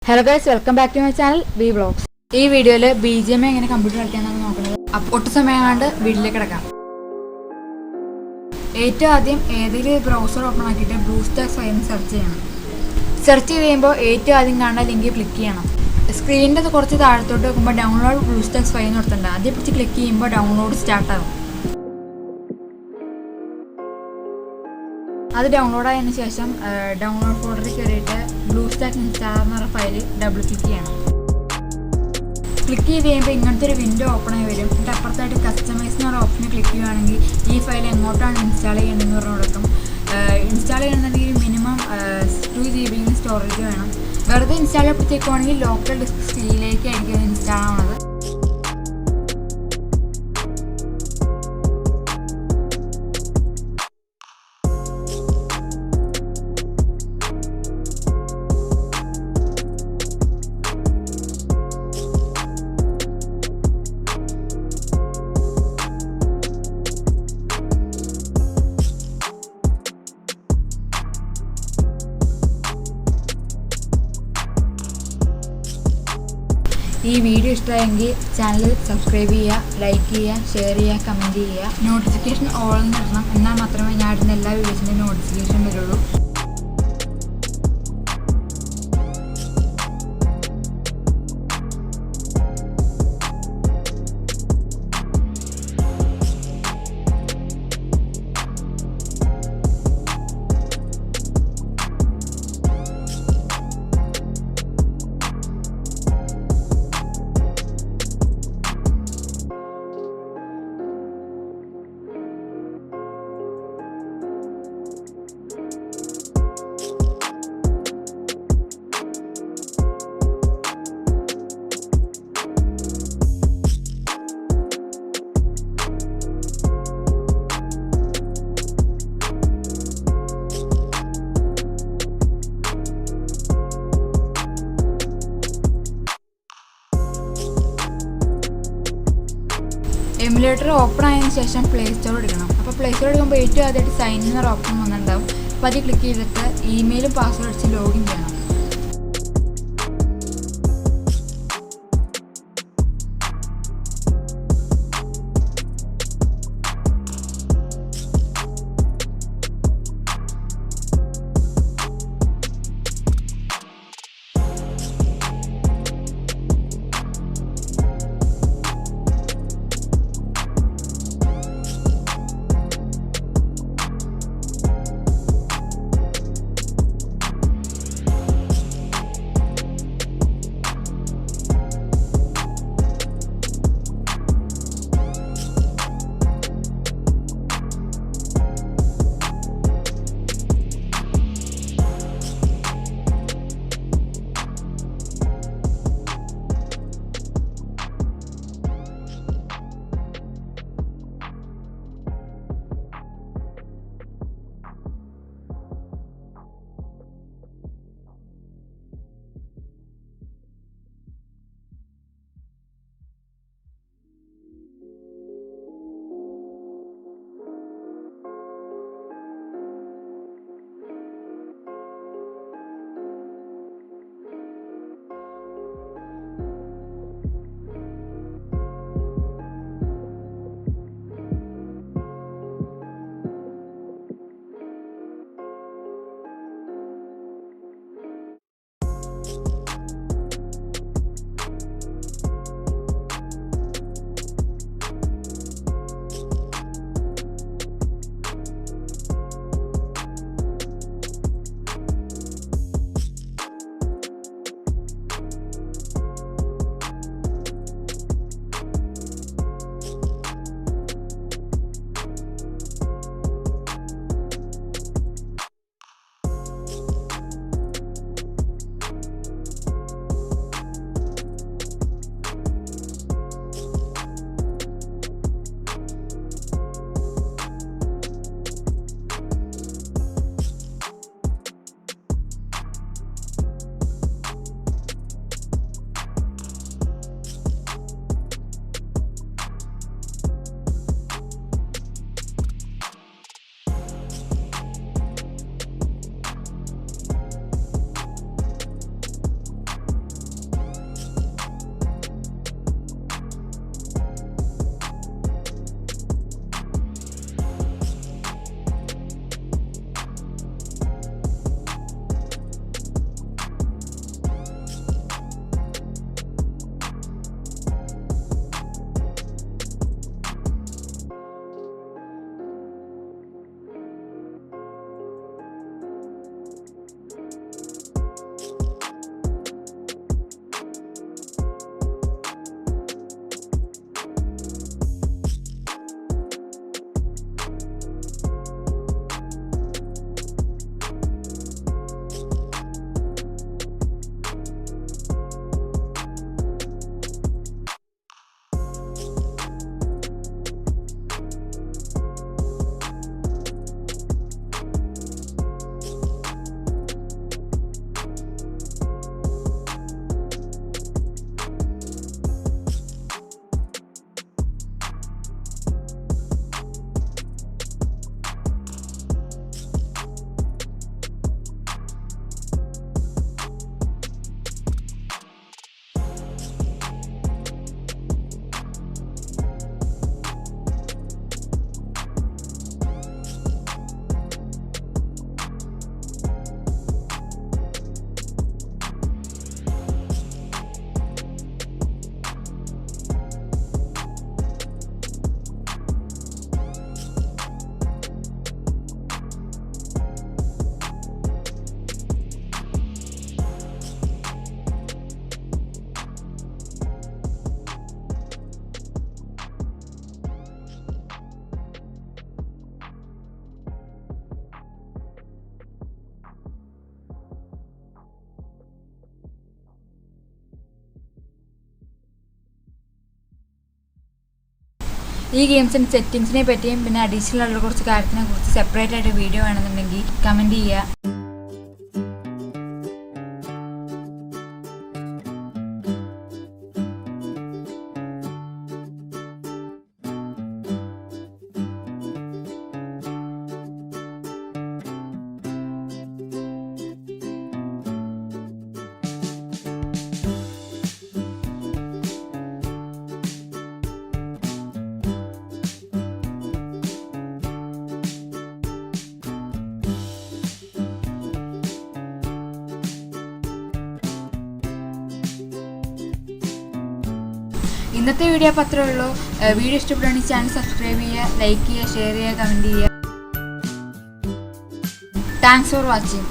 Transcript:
Hello guys, welcome back to my channel B Vlogs. This video is BGMI എങ്ങനെ computer കളിക്കാനാണ് അപ്പോൾ ഒട്ടും സമയം കൊണ്ട് വീഡിയോയിലേക്ക് കിടക്കാം. ഏറ്റവും ആദ്യം ഏതെങ്കിലും ബ്രൗസർ ഓപ്പൺ ആക്കിയിട്ട് ബ്ലൂസ്റ്റാക്ക് ഫയൽ സെർച്ച് ചെയ്യണം. സെർച്ച് ചെയ്യുമ്പോൾ ഏറ്റവും ആദ്യം കാണുന്ന ലിങ്കിൽ ക്ലിക്ക് ചെയ്യണം. സ്ക്രീനിൻ്റെ കുറച്ച് താഴത്തോട്ട് നോക്കുമ്പോൾ ഡൗൺലോഡ് ബ്ലൂസ്റ്റാക്ക് ഫയൽ കൊടുത്തിട്ടുണ്ട്. അതേ പിടിച്ച് ക്ലിക്ക് ചെയ്യുമ്പോൾ ഡൗൺലോഡ് സ്റ്റാർട്ട് ആകും. അത് ഡൗൺലോഡ് ആയതിനു ശേഷം ഡൗൺലോഡ് ഫോൾഡറിൽ കയറിയിട്ട് ബ്ലൂസ്റ്റാക്ക് ഇൻസ്റ്റാളർ എന്ന് പറഞ്ഞ ഫയൽ ഡബിൾ ക്ലിക്ക് ചെയ്യണം. ക്ലിക്ക് ചെയ്ത് കഴിയുമ്പോൾ ഇങ്ങനത്തെ ഒരു വിൻഡോ ഓപ്പൺ ആയി വരും. എന്നിട്ട് അപ്പുറത്തായിട്ട് കസ്റ്റമൈസ് എന്ന് പറഞ്ഞ ഓപ്ഷനിൽ ക്ലിക്ക് ചെയ്യുകയാണെങ്കിൽ ഈ ഫയൽ എങ്ങോട്ടാണ് ഇൻസ്റ്റാൾ ചെയ്യേണ്ടതെന്ന് പറഞ്ഞു കൊടുക്കും. ഇൻസ്റ്റാൾ ചെയ്യണമെന്നുണ്ടെങ്കിൽ മിനിമം 2 GB സ്റ്റോറേജ് വേണം. വെറുതെ ഇൻസ്റ്റാൾ ചെയ്യപ്പെടുത്തേക്കുവാണെങ്കിൽ ലോക്കൽ ഡിസ്ക് സ്ക്രീനിലേക്കായിരിക്കും അത് ഇൻസ്റ്റാൾ ആവുന്നത്. ഈ വീഡിയോ ഇഷ്ടമായെങ്കിൽ ചാനൽ സബ്സ്ക്രൈബ് ചെയ്യുക, ലൈക്ക് ചെയ്യുക, ഷെയർ ചെയ്യുക, കമൻറ്റ് ചെയ്യുക. നോട്ടിഫിക്കേഷൻ ഓൾ ഇടണം. എന്നാൽ മാത്രമേ ഞാൻ ഇടുന്ന എല്ലാ വീഡിയോസിൻ്റെ നോട്ടിഫിക്കേഷൻ വരുള്ളൂ. എമുലേറ്റർ ഓപ്പൺ ആയതിനു ശേഷം പ്ലേ സ്റ്റോർ എടുക്കണം. അപ്പോൾ പ്ലേ സ്റ്റോർ എടുക്കുമ്പോൾ ഏറ്റവും ആദ്യമായിട്ട് സൈൻ ഇൻ എന്നൊരു ഓപ്ഷൻ വന്നിട്ടുണ്ടാവും. അപ്പോൾ അതിൽ ക്ലിക്ക് ചെയ്തിട്ട് ഇമെയിലും പാസ്വേഡ് അടിച്ച് ലോഗിൻ ചെയ്യണം. ഈ ഗെയിംസിൻ്റെ സെറ്റിങ്സിനെ പറ്റിയും പിന്നെ അഡീഷണൽ ആയിട്ടുള്ള കുറച്ച് കാര്യത്തിനെ കുറിച്ച് സെപ്പറേറ്റ് ആയിട്ട് വീഡിയോ വേണമെന്നുണ്ടെങ്കിൽ കമൻറ്റ് ചെയ്യുക. ഇന്നത്തെ വീഡിയോ അപ്പോൾ അത്രേ ഉള്ളൂ. വീഡിയോ ഇഷ്ടപ്പെടുകയാണെങ്കിൽ ചാനൽ സബ്സ്ക്രൈബ് ചെയ്യുക, ലൈക്ക് ചെയ്യുക, ഷെയർ ചെയ്യുക, കമൻറ്റ് ചെയ്യുക. Thanks for watching.